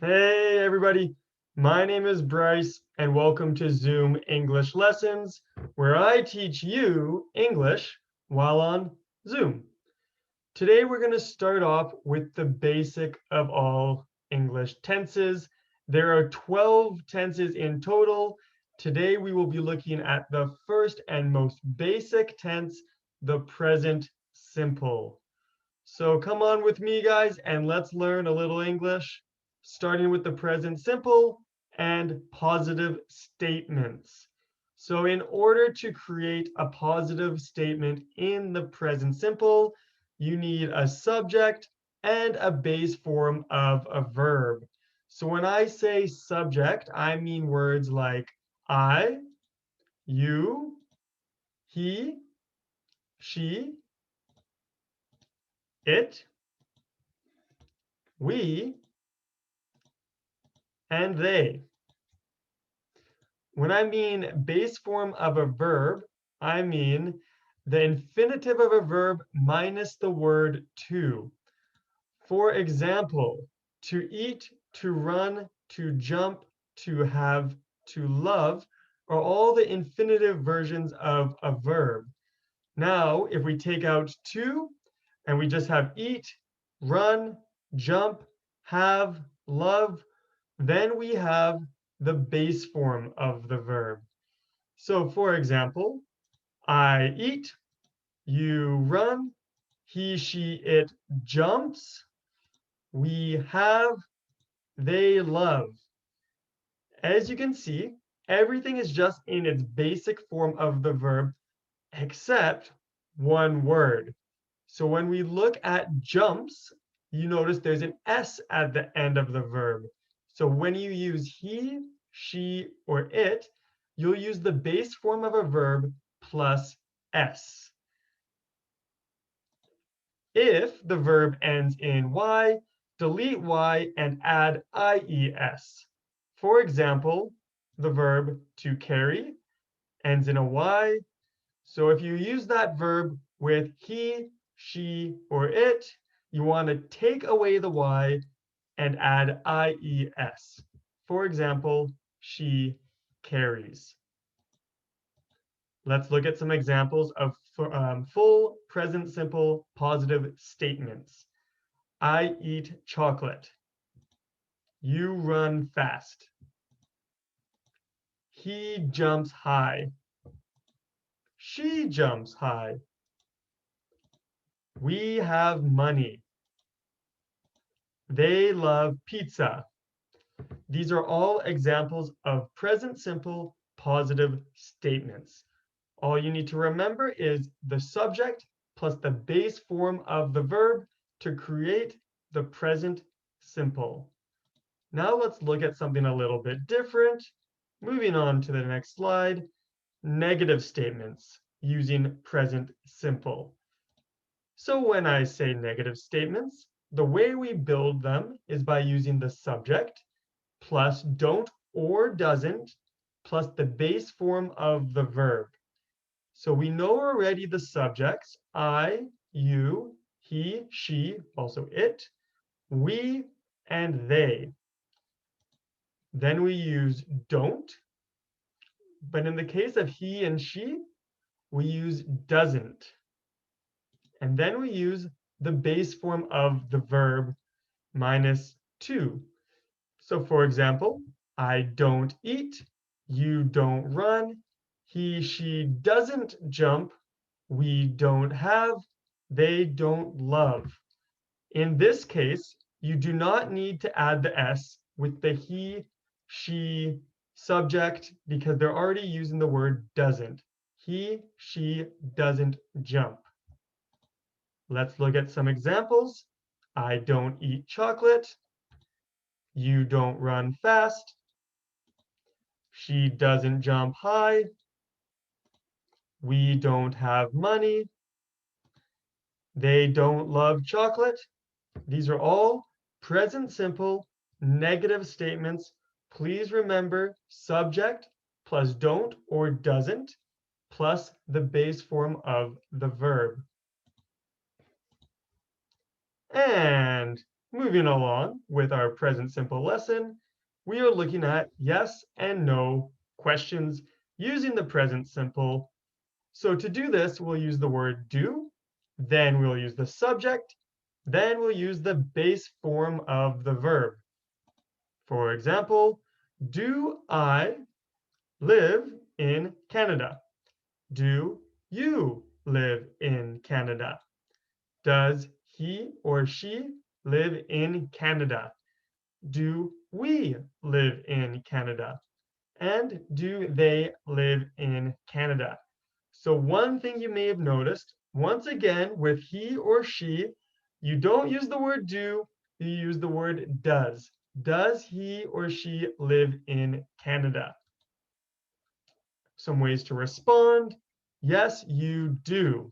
Hey everybody, my name is Bryce and welcome to Zoom English Lessons, where I teach you English while on Zoom. Today we're going to start off with the basic of all English tenses. There are 12 tenses in total. Today we will be looking at the first and most basic tense, the present simple. So come on with me, guys, and let's learn a little English, starting with the present simple and positive statements. So in order to create a positive statement in the present simple, you need a subject and a base form of a verb. So when I say subject, I mean words like I, you, he, she, it, we, and they. When I mean base form of a verb, I mean the infinitive of a verb minus the word to. For example, to eat, to run, to jump, to have, to love are all the infinitive versions of a verb. Now, if we take out to and we just have eat, run, jump, have, love, then we have the base form of the verb. So for example, I eat, you run, he, she, it jumps, we have, they love. As you can see, everything is just in its basic form of the verb except one word. So when we look at jumps, you notice there's an S at the end of the verb. So when you use he, she, or it, you'll use the base form of a verb plus S. If the verb ends in Y, delete Y and add IES. For example, the verb to carry ends in a Y. So if you use that verb with he, she, or it, you want to take away the Y and add IES. For example, she carries. Let's look at some examples of full present simple positive statements. I eat chocolate. You run fast. He jumps high. She jumps high. We have money. They love pizza. These are all examples of present simple positive statements. All you need to remember is the subject plus the base form of the verb to create the present simple. Now let's look at something a little bit different. Moving on to the next slide, negative statements using present simple. So when I say negative statements, the way we build them is by using the subject plus don't or doesn't plus the base form of the verb. So we know already the subjects, I, you, he, she, also it, we, and they. Then we use don't, but in the case of he and she, we use doesn't. And then we use the base form of the verb minus to. So for example, I don't eat, you don't run, he, she doesn't jump, we don't have, they don't love. In this case, you do not need to add the S with the he, she subject because they're already using the word doesn't. He, she doesn't jump. Let's look at some examples. I don't eat chocolate. You don't run fast. She doesn't jump high. We don't have money. They don't love chocolate. These are all present simple negative statements. Please remember subject plus don't or doesn't plus the base form of the verb. And moving along with our present simple lesson, we are looking at yes and no questions using the present simple. So to do this, we'll use the word do, then we'll use the subject, then we'll use the base form of the verb. For example, do I live in Canada? Do you live in Canada? Does he or she live in Canada? Do we live in Canada? And do they live in Canada? So one thing you may have noticed, once again, with he or she, you don't use the word do, you use the word does. Does he or she live in Canada? Some ways to respond. Yes, you do.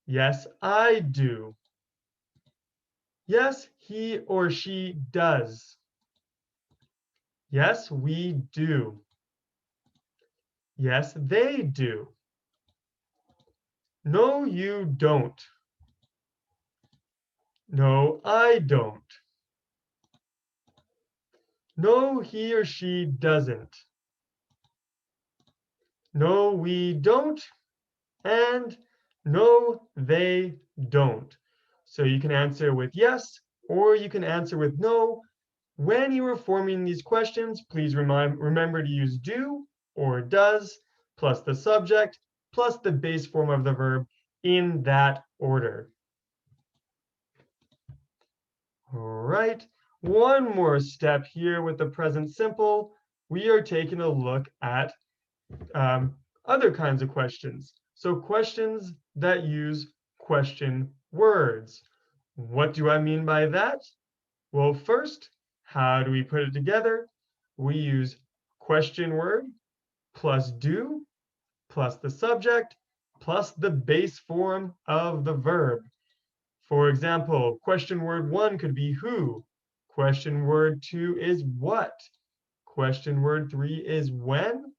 Yes, I do. Yes, he or she does. Yes, we do. Yes, they do. No, you don't. No, I don't. No, he or she doesn't. No, we don't. And no, they don't. So you can answer with yes, or you can answer with no. When you are forming these questions, please remember to use do or does, plus the subject, plus the base form of the verb in that order. All right, one more step here with the present simple. We are taking a look at other kinds of questions. So questions that use question words. What do I mean by that? Well, first, how do we put it together? We use question word plus do plus the subject plus the base form of the verb. For example, question word 1 could be who. Question word 2 is what. Question word 3 is when.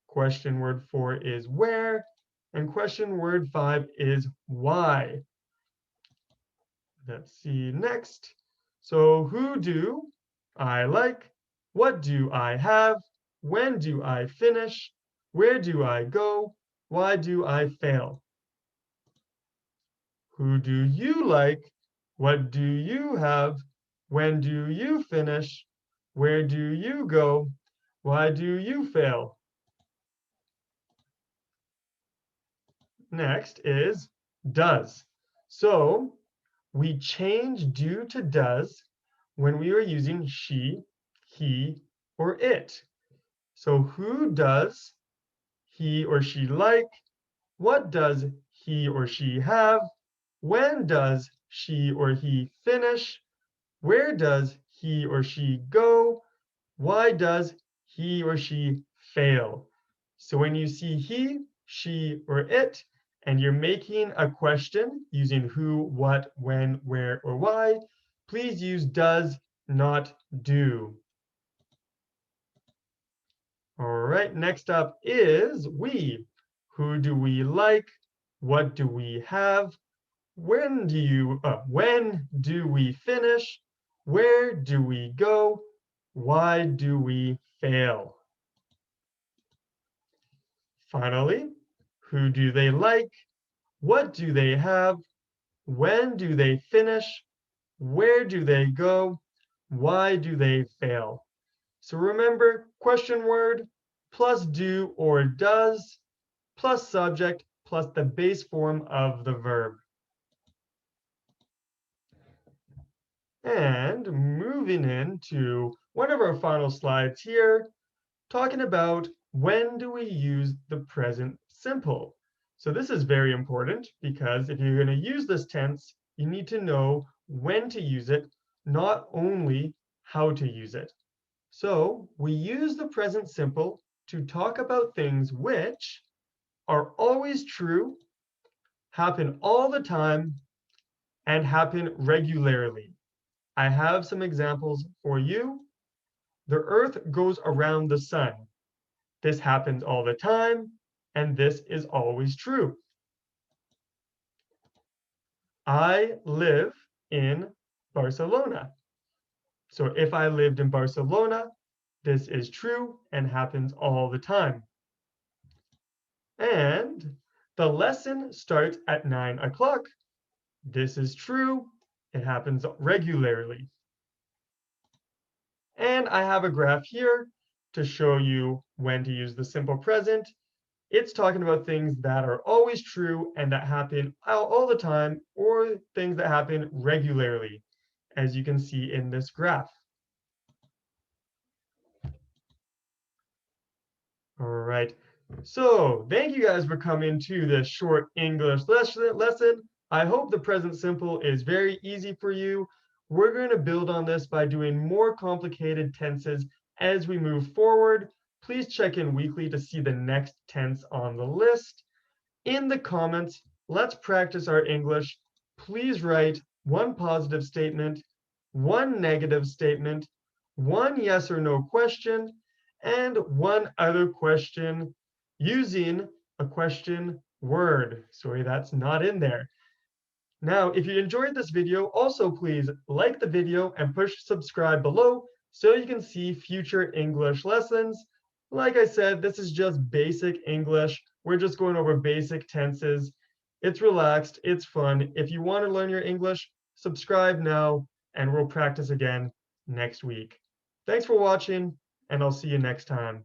Question word 4 is where. And question word 5 is why. Let's see next. So who do I like? What do I have? When do I finish? Where do I go? Why do I fail? Who do you like? What do you have? When do you finish? Where do you go? Why do you fail? Next is does. So we change do to does when we are using she, he, or it. So who does he or she like? What does he or she have? When does she or he finish? Where does he or she go? Why does he or she fail? So when you see he, she, or it, and you're making a question using who, what, when, where, or why, please use does, not do. All right, next up is we. Who do we like? What do we have? When do we finish? Where do we go? Why do we fail? Finally, who do they like? What do they have? When do they finish? Where do they go? Why do they fail? So remember, question word plus do or does plus subject plus the base form of the verb. And moving into one of our final slides here, talking about when do we use the present simple. So this is very important because if you're going to use this tense, you need to know when to use it, not only how to use it. So we use the present simple to talk about things which are always true, happen all the time, and happen regularly. I have some examples for you. The Earth goes around the sun. This happens all the time, and this is always true. I live in Barcelona. So if I lived in Barcelona, this is true and happens all the time. And the lesson starts at 9 o'clock. This is true. It happens regularly. And I have a graph here to show you when to use the simple present. It's talking about things that are always true and that happen all the time, or things that happen regularly, as you can see in this graph. All right. So thank you guys for coming to this short English lesson. I hope the present simple is very easy for you. We're going to build on this by doing more complicated tenses as we move forward. Please check in weekly to see the next tense on the list. In the comments, let's practice our English. Please write one positive statement, one negative statement, one yes or no question, and one other question using a question word. Sorry, that's not in there. Now, if you enjoyed this video, also please like the video and push subscribe below so you can see future English lessons. Like I said, this is just basic English. We're just going over basic tenses. It's relaxed, it's fun. If you want to learn your English, subscribe now, and we'll practice again next week. Thanks for watching, and I'll see you next time.